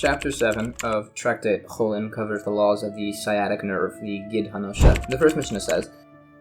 Chapter 7 of Tractate Chullin covers the laws of the sciatic nerve, the Gid Hanosha. The first Mishnah says,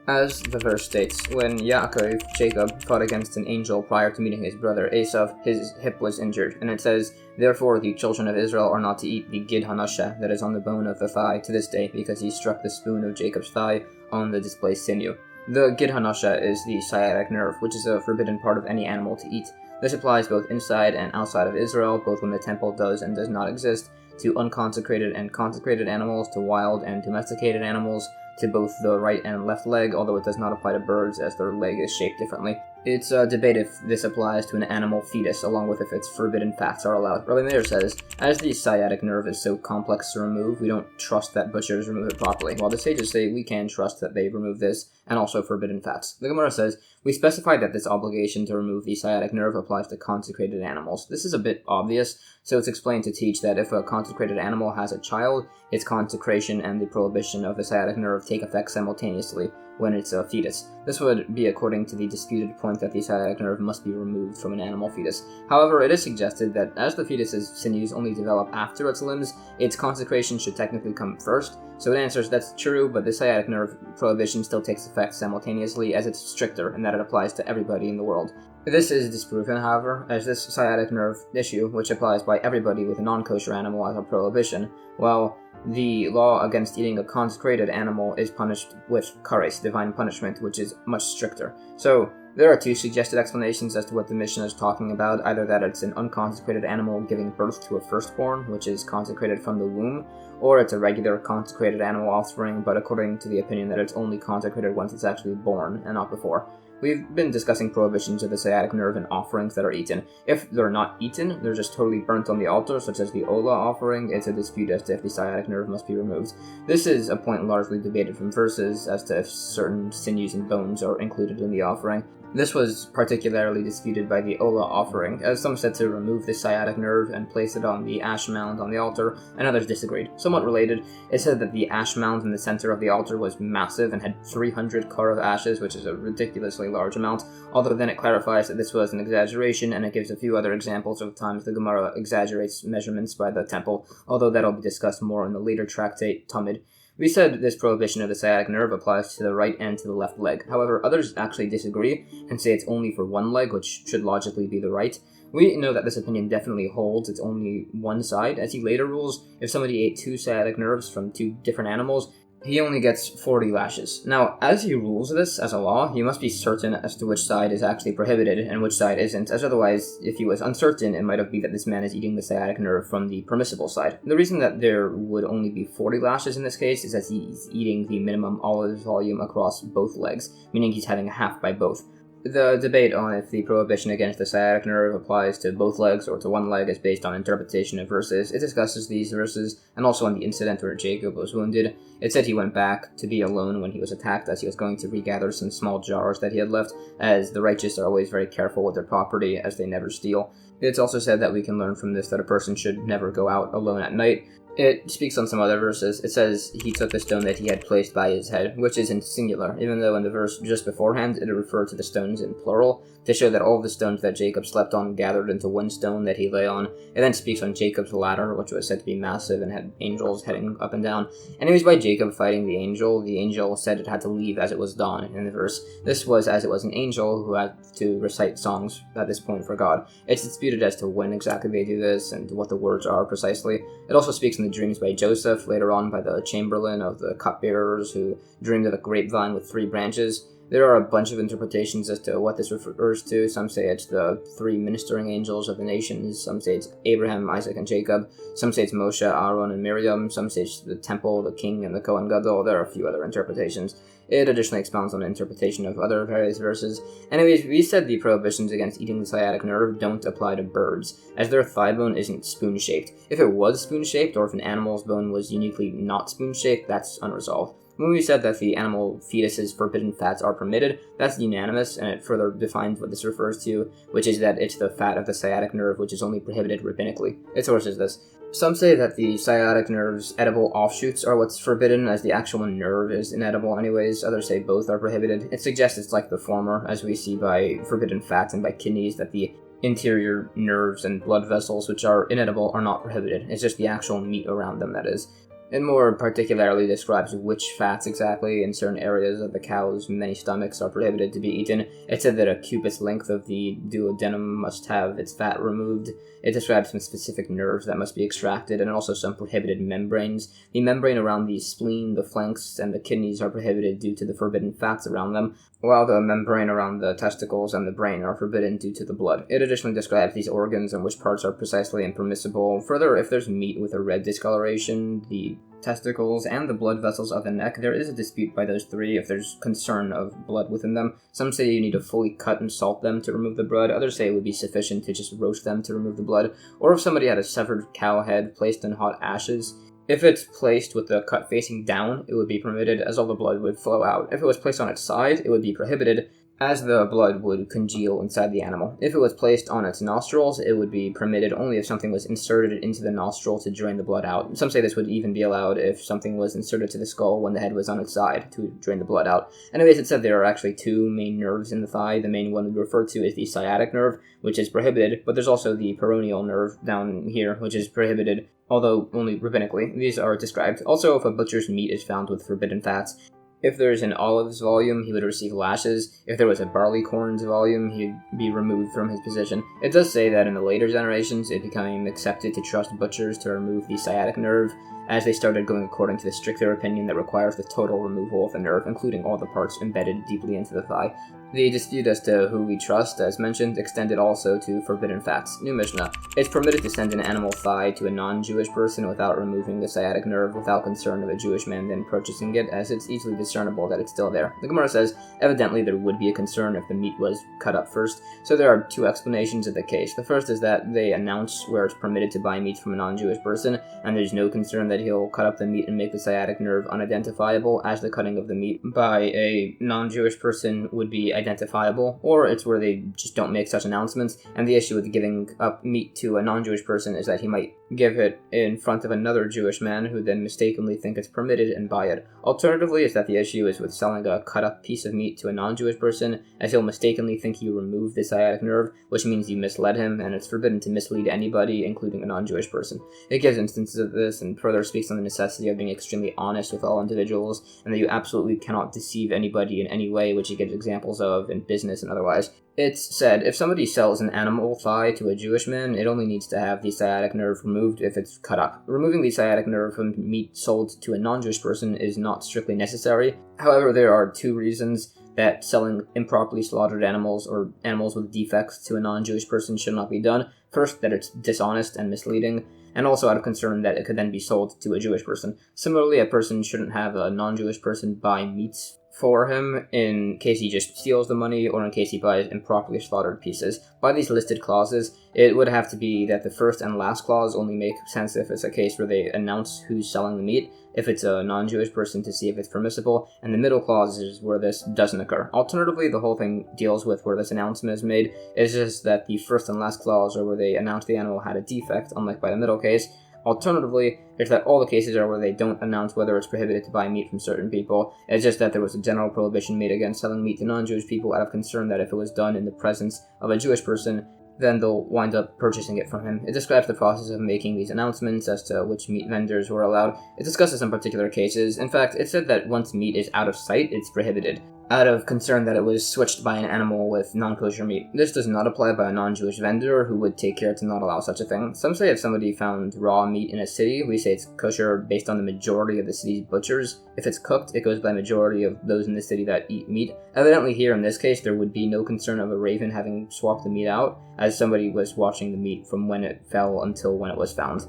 as the verse states, when Yaakov, Jacob, fought against an angel prior to meeting his brother Esav, his hip was injured, and it says, therefore the children of Israel are not to eat the Gid Hanosha that is on the bone of the thigh to this day, because he struck the spoon of Jacob's thigh on the displaced sinew. The Gid Hanosha is the sciatic nerve, which is a forbidden part of any animal to eat. This applies both inside and outside of Israel, both when the temple does and does not exist, to unconsecrated and consecrated animals, to wild and domesticated animals, to both the right and left leg, although it does not apply to birds as their leg is shaped differently. It's a debate if this applies to an animal fetus, along with if its forbidden fats are allowed. Rabbi Meir says, as the sciatic nerve is so complex to remove, we don't trust that butchers remove it properly, while the sages say we can trust that they remove this, and also forbidden fats. The Gemara says, we specify that this obligation to remove the sciatic nerve applies to consecrated animals. This is a bit obvious, so it's explained to teach that if a consecrated animal has a child, its consecration and the prohibition of the sciatic nerve take effect simultaneously when it's a fetus. This would be according to the disputed point that the sciatic nerve must be removed from an animal fetus. However, it is suggested that as the fetus's sinews only develop after its limbs, its consecration should technically come first. So it answers that's true, but the sciatic nerve prohibition still takes effect simultaneously, as it's stricter in that it applies to everybody in the world. This is disproven, however, as this sciatic nerve issue, which applies by everybody with a non-kosher animal as a prohibition, while the law against eating a consecrated animal is punished with kares, divine punishment, which is much stricter. So there are two suggested explanations as to what the Mishnah is talking about, either that it's an unconsecrated animal giving birth to a firstborn, which is consecrated from the womb, or it's a regular consecrated animal offspring, but according to the opinion that it's only consecrated once it's actually born, and not before. We've been discussing prohibitions of the sciatic nerve and offerings that are eaten. If they're not eaten, they're just totally burnt on the altar, such as the Ola offering. It's a dispute as to if the sciatic nerve must be removed. This is a point largely debated from verses as to if certain sinews and bones are included in the offering. This was particularly disputed by the Ola offering, as some said to remove the sciatic nerve and place it on the ash mound on the altar, and others disagreed. Somewhat related, it said that the ash mound in the center of the altar was massive and had 300 car of ashes, which is a ridiculously large amount, although then it clarifies that this was an exaggeration, and it gives a few other examples of times the Gemara exaggerates measurements by the temple, although that'll be discussed more in the later Tractate, Talmud. We said this prohibition of the sciatic nerve applies to the right and to the left leg. However, others actually disagree and say it's only for one leg, which should logically be the right. We know that this opinion definitely holds it's only one side, as he later rules if somebody ate two sciatic nerves from two different animals, he only gets 40 lashes. Now, as he rules this as a law, he must be certain as to which side is actually prohibited and which side isn't, as otherwise, if he was uncertain, it might have been that this man is eating the sciatic nerve from the permissible side. The reason that there would only be 40 lashes in this case is that he's eating the minimum olive volume across both legs, meaning he's having a half by both. The debate on if the prohibition against the sciatic nerve applies to both legs or to one leg is based on interpretation of verses. It discusses these verses, and also on the incident where Jacob was wounded. It said he went back to be alone when he was attacked, as he was going to regather some small jars that he had left, as the righteous are always very careful with their property, as they never steal. It's also said that we can learn from this that a person should never go out alone at night. It speaks on some other verses. It says he took the stone that he had placed by his head, which is in singular, even though in the verse just beforehand it referred to the stones in plural, to show that all the stones that Jacob slept on gathered into one stone that he lay on. It then speaks on Jacob's ladder, which was said to be massive and had angels heading up and down. And it was by Jacob fighting the angel said it had to leave as it was dawn in the verse. This was as it was an angel who had to recite songs at this point for God. It's disputed as to when exactly they do this and what the words are precisely. It also speaks in the dreams by Joseph, later on by the chamberlain of the cupbearers who dreamed of a grapevine with 3 branches. There are a bunch of interpretations as to what this refers to. Some say it's the 3 ministering angels of the nations. Some say it's Abraham, Isaac, and Jacob. Some say it's Moshe, Aaron, and Miriam. Some say it's the temple, the king, and the Kohen Gadol. There are a few other interpretations. It additionally expounds on the interpretation of other various verses. Anyways, we said the prohibitions against eating the sciatic nerve don't apply to birds, as their thigh bone isn't spoon-shaped. If it was spoon-shaped, or if an animal's bone was uniquely not spoon-shaped, that's unresolved. When we said that the animal fetus's forbidden fats are permitted, that's unanimous, and it further defines what this refers to, which is that it's the fat of the sciatic nerve which is only prohibited rabbinically. Its source is this. Some say that the sciatic nerve's edible offshoots are what's forbidden, as the actual nerve is inedible anyways. Others say both are prohibited. It suggests it's like the former, as we see by forbidden fats and by kidneys, that the interior nerves and blood vessels, which are inedible, are not prohibited. It's just the actual meat around them that is. It more particularly describes which fats exactly in certain areas of the cow's many stomachs are prohibited to be eaten. It said that a cubit's length of the duodenum must have its fat removed. It describes some specific nerves that must be extracted, and also some prohibited membranes. The membrane around the spleen, the flanks, and the kidneys are prohibited due to the forbidden fats around them, while the membrane around the testicles and the brain are forbidden due to the blood. It additionally describes these organs and which parts are precisely impermissible. Further, if there's meat with a red discoloration, the testicles, and the blood vessels of the neck, there is a dispute by those three if there's concern of blood within them. Some say you need to fully cut and salt them to remove the blood. Others say it would be sufficient to just roast them to remove the blood. Or if somebody had a severed cow head placed in hot ashes, if it's placed with the cut facing down, it would be permitted, as all the blood would flow out. If it was placed on its side, it would be prohibited, as the blood would congeal inside the animal. If it was placed on its nostrils, it would be permitted only if something was inserted into the nostril to drain the blood out. Some say this would even be allowed if something was inserted to the skull when the head was on its side to drain the blood out. Anyways, it said there are actually two main nerves in the thigh. The main one we refer to is the sciatic nerve, which is prohibited, but there's also the peroneal nerve down here, which is prohibited, although only rabbinically. These are described. Also, if a butcher's meat is found with forbidden fats, if there's an olive's volume, he would receive lashes. If there was a barley corn's volume, he'd be removed from his position. It does say that in the later generations, it became accepted to trust butchers to remove the sciatic nerve, as they started going according to the stricter opinion that requires the total removal of the nerve, including all the parts embedded deeply into the thigh. The dispute as to who we trust, as mentioned, extended also to forbidden fats. New Mishnah. It's permitted to send an animal thigh to a non-Jewish person without removing the sciatic nerve, without concern of a Jewish man then purchasing it, as it's easily discernible that it's still there. The Gemara says, evidently there would be a concern if the meat was cut up first, so there are two explanations of the case. The first is that they announce where it's permitted to buy meat from a non-Jewish person, and there's no concern that he'll cut up the meat and make the sciatic nerve unidentifiable, as the cutting of the meat by a non-Jewish person would be identifiable, or it's where they just don't make such announcements, and the issue with giving up meat to a non-Jewish person is that he might give it in front of another Jewish man who then mistakenly think it's permitted and buy it. Alternatively, is that the issue is with selling a cut-up piece of meat to a non-Jewish person, as he'll mistakenly think you removed the sciatic nerve, which means you misled him, and it's forbidden to mislead anybody, including a non-Jewish person. It gives instances of this, and further speaks on the necessity of being extremely honest with all individuals, and that you absolutely cannot deceive anybody in any way, which it gives examples of in business and otherwise. It's said, if somebody sells an animal thigh to a Jewish man, it only needs to have the sciatic nerve removed if it's cut up. Removing the sciatic nerve from meat sold to a non-Jewish person is not strictly necessary. However, there are two reasons that selling improperly slaughtered animals or animals with defects to a non-Jewish person should not be done. First, that it's dishonest and misleading, and also out of concern that it could then be sold to a Jewish person. Similarly, a person shouldn't have a non-Jewish person buy meats for him in case he just steals the money or in case he buys improperly slaughtered pieces. By these listed clauses, it would have to be that the first and last clause only make sense if it's a case where they announce who's selling the meat, if it's a non-Jewish person to see if it's permissible, and the middle clause is where this doesn't occur. Alternatively, the whole thing deals with where this announcement is made. It's just that the first and last clause are where they announce the animal had a defect, unlike by the middle case. Alternatively, it's that all the cases are where they don't announce whether it's prohibited to buy meat from certain people. It's just that there was a general prohibition made against selling meat to non-Jewish people out of concern that if it was done in the presence of a Jewish person, then they'll wind up purchasing it from him. It describes the process of making these announcements as to which meat vendors were allowed. It discusses some particular cases. In fact, it said that once meat is out of sight, it's prohibited, out of concern that it was switched by an animal with non-kosher meat. This does not apply by a non-Jewish vendor who would take care to not allow such a thing. Some say if somebody found raw meat in a city, we say it's kosher based on the majority of the city's butchers. If it's cooked, it goes by majority of those in the city that eat meat. Evidently here in this case, there would be no concern of a raven having swapped the meat out, as somebody was watching the meat from when it fell until when it was found.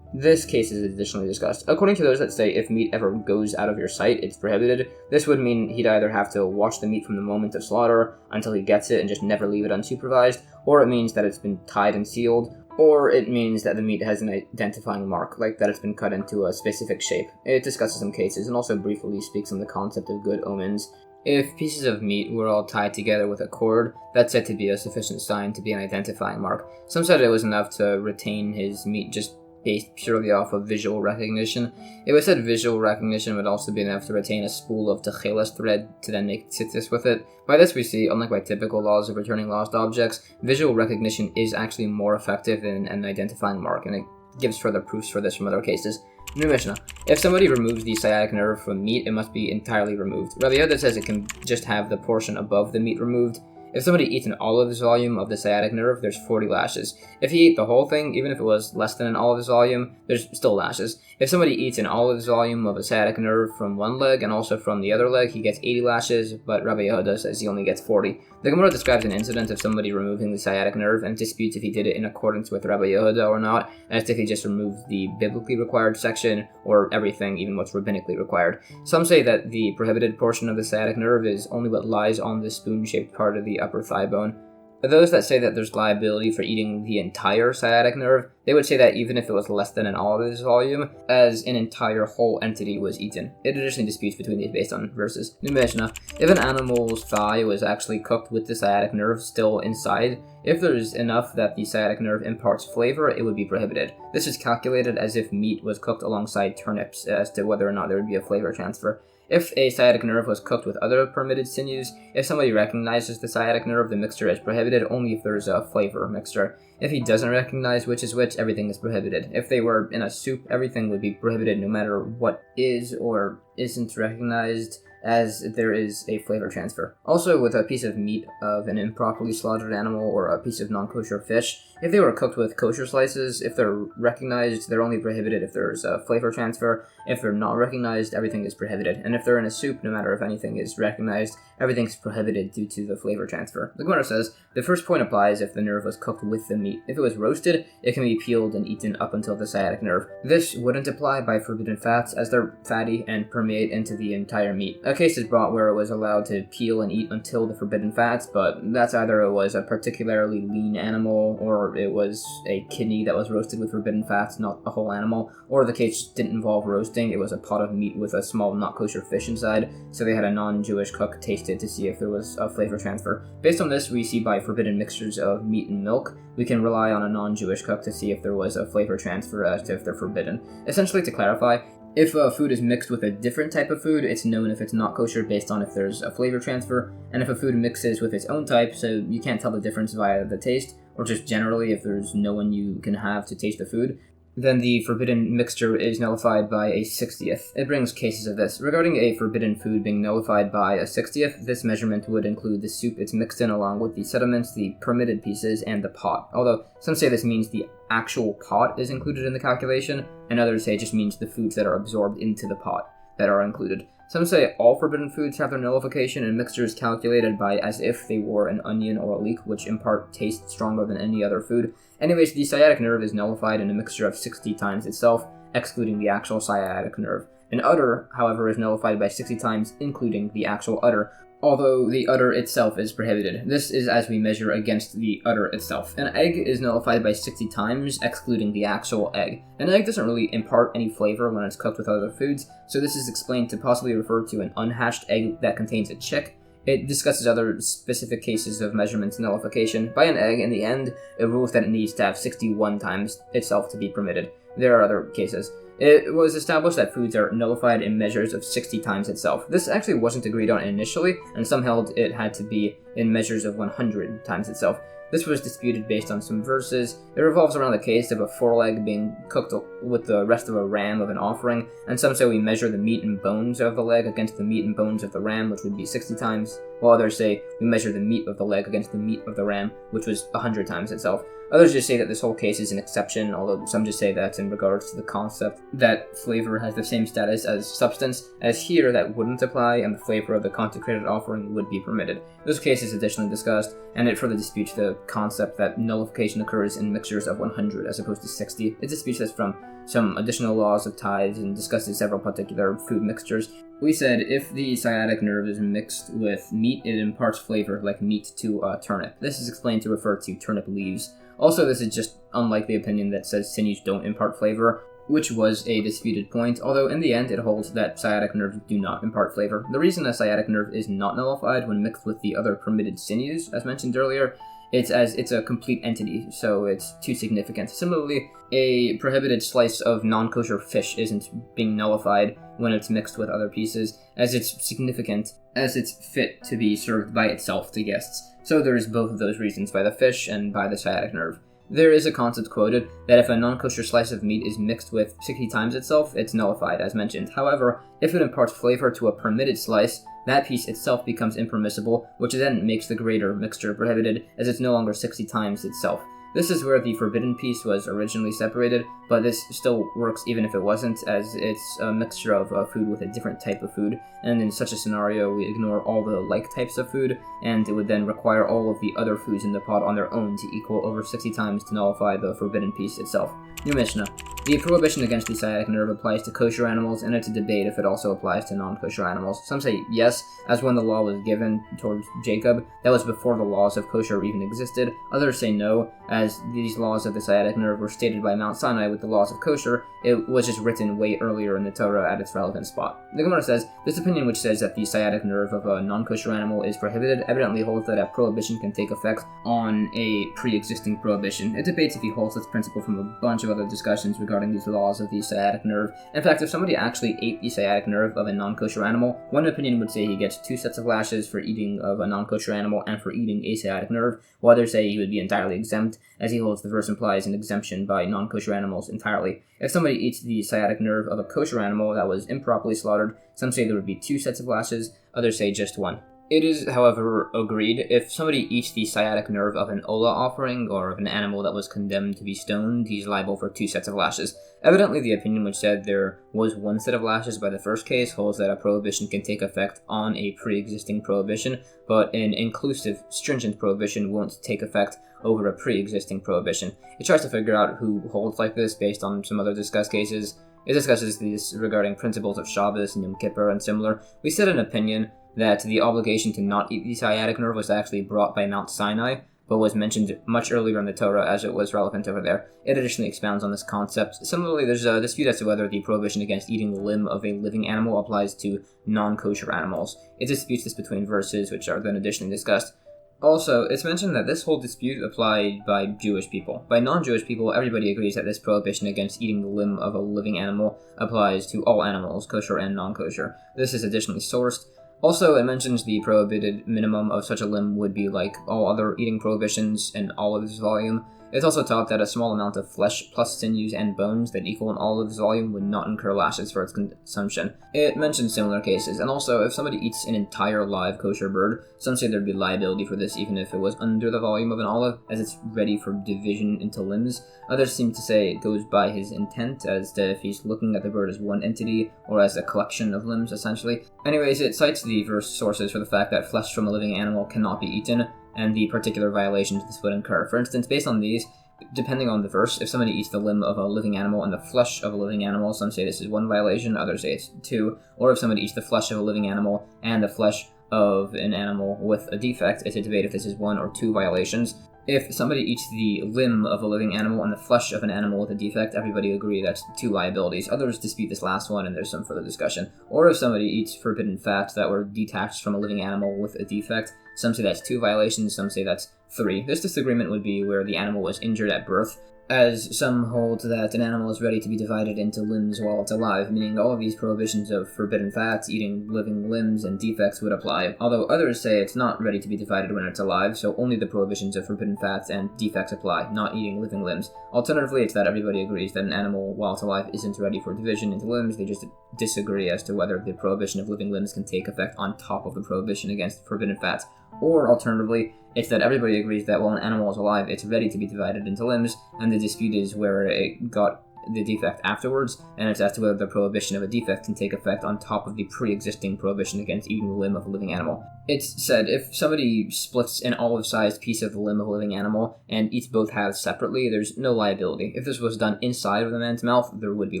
This case is additionally discussed. According to those that say if meat ever goes out of your sight, it's prohibited, this would mean he'd either have to watch the meat from the moment of slaughter until he gets it and just never leave it unsupervised, or it means that it's been tied and sealed, or it means that the meat has an identifying mark, like that it's been cut into a specific shape. It discusses some cases and also briefly speaks on the concept of good omens. If pieces of meat were all tied together with a cord, that's said to be a sufficient sign to be an identifying mark. Some said it was enough to retain his meat just based purely off of visual recognition. It was said visual recognition would also be enough to retain a spool of Techeles thread to then make tzitzis with it. By this we see, unlike by typical laws of returning lost objects, visual recognition is actually more effective than an identifying mark, and it gives further proofs for this from other cases. New Mishnah. If somebody removes the sciatic nerve from meat, it must be entirely removed. Rabbi Yehuda says it can just have the portion above the meat removed. If somebody eats an olive's volume of the sciatic nerve, there's 40 lashes. If he ate the whole thing, even if it was less than an olive's volume, there's still lashes. If somebody eats an olive's volume of a sciatic nerve from one leg and also from the other leg, he gets 80 lashes, but Rabbi Yehuda says he only gets 40. The Gemara describes an incident of somebody removing the sciatic nerve and disputes if he did it in accordance with Rabbi Yehuda or not, as if he just removed the biblically required section or everything, even what's rabbinically required. Some say that the prohibited portion of the sciatic nerve is only what lies on the spoon-shaped part of the upper thigh bone. Those that say that there's liability for eating the entire sciatic nerve, they would say that even if it was less than an olive's volume, as an entire whole entity was eaten. It additionally disputes between these based on verses. New Mishnah. If an animal's thigh was actually cooked with the sciatic nerve still inside, if there's enough that the sciatic nerve imparts flavor, it would be prohibited. This is calculated as if meat was cooked alongside turnips as to whether or not there would be a flavor transfer. If a sciatic nerve was cooked with other permitted sinews, if somebody recognizes the sciatic nerve, the mixture is prohibited only if there's a flavor mixture. If he doesn't recognize which is which, everything is prohibited. If they were in a soup, everything would be prohibited no matter what is or isn't recognized, as there is a flavor transfer. Also, with a piece of meat of an improperly slaughtered animal or a piece of non-kosher fish, if they were cooked with kosher slices, if they're recognized, they're only prohibited if there's a flavor transfer. If they're not recognized, everything is prohibited. And if they're in a soup, no matter if anything is recognized, everything's prohibited due to the flavor transfer. The Gemara says, the first point applies if the nerve was cooked with the meat. If it was roasted, it can be peeled and eaten up until the sciatic nerve. This wouldn't apply by forbidden fats, as they're fatty and permeate into the entire meat. A case is brought where it was allowed to peel and eat until the forbidden fats, but that's either it was a particularly lean animal, or it was a kidney that was roasted with forbidden fats, not a whole animal, or the case didn't involve roasting, it was a pot of meat with a small not kosher fish inside, so they had a non-Jewish cook taste it to see if there was a flavor transfer. Based on this, we see by forbidden mixtures of meat and milk, we can rely on a non-Jewish cook to see if there was a flavor transfer as to if they're forbidden. Essentially, to clarify, if a food is mixed with a different type of food, it's known if it's not kosher based on if there's a flavor transfer, and if a food mixes with its own type, so you can't tell the difference via the taste, or just generally if there's no one you can have to taste the food, then the forbidden mixture is nullified by a 60th. It brings cases of this. Regarding a forbidden food being nullified by a 60th, this measurement would include the soup it's mixed in along with the sediments, the permitted pieces, and the pot. Although some say this means the actual pot is included in the calculation, and others say it just means the foods that are absorbed into the pot that are included. Some say all forbidden foods have their nullification and mixtures calculated by as if they were an onion or a leek, which impart taste stronger than any other food. Anyways, the sciatic nerve is nullified in a mixture of 60 times itself, excluding the actual sciatic nerve. An udder, however, is nullified by 60 times, including the actual udder, although the udder itself is prohibited. This is as we measure against the udder itself. An egg is nullified by 60 times, excluding the actual egg. An egg doesn't really impart any flavor when it's cooked with other foods, so this is explained to possibly refer to an unhatched egg that contains a chick. It discusses other specific cases of measurement nullification. By an egg, in the end, it rules that it needs to have 61 times itself to be permitted. There are other cases. It was established that foods are nullified in measures of 60 times itself. This actually wasn't agreed on initially, and some held it had to be in measures of 100 times itself. This was disputed based on some verses. It revolves around the case of a foreleg being cooked with the rest of a ram of an offering, and some say we measure the meat and bones of the leg against the meat and bones of the ram, which would be 60 times, while others say we measure the meat of the leg against the meat of the ram, which was 100 times itself. Others just say that this whole case is an exception, although some just say that's in regards to the concept that flavor has the same status as substance, as here that wouldn't apply and the flavor of the consecrated offering would be permitted. This case is additionally discussed, and it further disputes the concept that nullification occurs in mixtures of 100 as opposed to 60. It disputes this from some additional laws of tithes and discusses several particular food mixtures. We said if the sciatic nerve is mixed with meat, it imparts flavor like meat to a turnip. This is explained to refer to turnip leaves. Also, this is just unlike the opinion that says sinews don't impart flavor, which was a disputed point, although in the end it holds that sciatic nerves do not impart flavor. The reason a sciatic nerve is not nullified when mixed with the other permitted sinews, as mentioned earlier, it's a complete entity, so it's too significant. Similarly, a prohibited slice of non-kosher fish isn't being nullified when it's mixed with other pieces, as it's significant, as it's fit to be served by itself to guests. So there's both of those reasons, by the fish and by the sciatic nerve. There is a concept quoted that if a non-kosher slice of meat is mixed with 60 times itself, it's nullified, as mentioned. However, if it imparts flavor to a permitted slice, that piece itself becomes impermissible, which then makes the greater mixture prohibited, as it's no longer 60 times itself. This is where the forbidden piece was originally separated, but this still works even if it wasn't, as it's a mixture of food with a different type of food, and in such a scenario we ignore all the like types of food, and it would then require all of the other foods in the pot on their own to equal over 60 times to nullify the forbidden piece itself. New Mishnah. The prohibition against the sciatic nerve applies to kosher animals, and it's a debate if it also applies to non-kosher animals. Some say yes, as when the law was given towards Jacob, that was before the laws of kosher even existed. Others say no, as these laws of the sciatic nerve were stated by Mount Sinai with the laws of kosher. It was just written way earlier in the Torah at its relevant spot. The Gemara says, this opinion which says that the sciatic nerve of a non-kosher animal is prohibited evidently holds that a prohibition can take effect on a pre-existing prohibition. It debates if he holds this principle from a bunch of other discussions regarding these laws of the sciatic nerve. In fact, if somebody actually ate the sciatic nerve of a non-kosher animal, one opinion would say he gets 2 sets of lashes for eating of a non-kosher animal and for eating a sciatic nerve, while others say he would be entirely exempt, as he holds the verse implies an exemption by non-kosher animals entirely. If somebody eats the sciatic nerve of a kosher animal that was improperly slaughtered, some say there would be 2 sets of lashes, others say just 1. It is, however, agreed, if somebody eats the sciatic nerve of an olah offering, or of an animal that was condemned to be stoned, he's liable for 2 sets of lashes. Evidently, the opinion which said there was 1 set of lashes by the first case holds that a prohibition can take effect on a pre-existing prohibition, but an inclusive, stringent prohibition won't take effect over a pre-existing prohibition. It tries to figure out who holds like this based on some other discussed cases. It discusses these regarding principles of Shabbos and Yom Kippur and similar. We said an opinion that the obligation to not eat the sciatic nerve was actually brought by Mount Sinai, but was mentioned much earlier in the Torah as it was relevant over there. It additionally expounds on this concept. Similarly, there's a dispute as to whether the prohibition against eating the limb of a living animal applies to non-kosher animals. It disputes this between verses, which are then additionally discussed. Also, it's mentioned that this whole dispute applied by Jewish people. By non-Jewish people, everybody agrees that this prohibition against eating the limb of a living animal applies to all animals, kosher and non-kosher. This is additionally sourced. Also, it mentions the prohibited minimum of such a limb would be like all other eating prohibitions in olives volume. It's also taught that a small amount of flesh plus sinews and bones that equal an olive's volume would not incur lashes for its consumption. It mentions similar cases, and also if somebody eats an entire live kosher bird, some say there'd be liability for this even if it was under the volume of an olive, as it's ready for division into limbs. Others seem to say it goes by his intent, as to if he's looking at the bird as one entity, or as a collection of limbs, essentially. Anyways, it cites the verse sources for the fact that flesh from a living animal cannot be eaten, and the particular violations this would incur. For instance, based on these, depending on the verse, if somebody eats the limb of a living animal and the flesh of a living animal, some say this is 1 violation, others say it's 2, or if somebody eats the flesh of a living animal and the flesh of an animal with a defect, it's a debate if this is 1 or 2 violations. If somebody eats the limb of a living animal and the flesh of an animal with a defect, everybody agree that's 2 liabilities. Others dispute this last one, and there's some further discussion. Or if somebody eats forbidden fats that were detached from a living animal with a defect, some say that's 2 violations, some say that's 3. This disagreement would be where the animal was injured at birth, as some hold that an animal is ready to be divided into limbs while it's alive, meaning all of these prohibitions of forbidden fats, eating living limbs, and defects would apply, although others say it's not ready to be divided when it's alive, so only the prohibitions of forbidden fats and defects apply, not eating living limbs. Alternatively, it's that everybody agrees that an animal, while it's alive, isn't ready for division into limbs. They just disagree as to whether the prohibition of living limbs can take effect on top of the prohibition against forbidden fats. Or, alternatively, it's that everybody agrees that while an animal is alive, it's ready to be divided into limbs, and the dispute is where it got the defect afterwards, and it's as to whether the prohibition of a defect can take effect on top of the pre-existing prohibition against eating the limb of a living animal. It's said if somebody splits an olive-sized piece of the limb of a living animal and eats both halves separately, there's no liability. If this was done inside of the man's mouth, there would be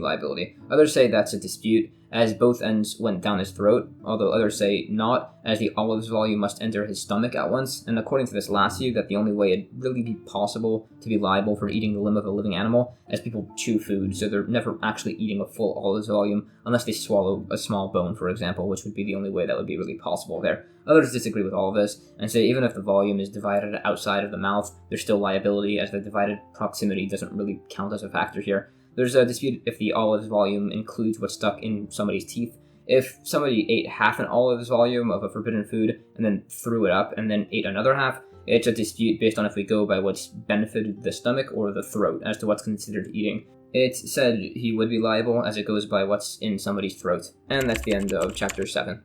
liability. Others say that's a dispute, as both ends went down his throat, although others say not, as the olive's volume must enter his stomach at once, and according to this last view, that the only way it'd really be possible to be liable for eating the limb of a living animal, as people chew food food, so they're never actually eating a full olive's volume unless they swallow a small bone, for example, which would be the only way that would be really possible there. Others disagree with all of this and say even if the volume is divided outside of the mouth, there's still liability, as the divided proximity doesn't really count as a factor here. There's a dispute if the olive's volume includes what's stuck in somebody's teeth. If somebody ate half an olive's volume of a forbidden food and then threw it up and then ate another half, it's a dispute based on if we go by what's benefited the stomach or the throat as to what's considered eating. It's said he would be liable as it goes by what's in somebody's throat. And that's the end of chapter 7.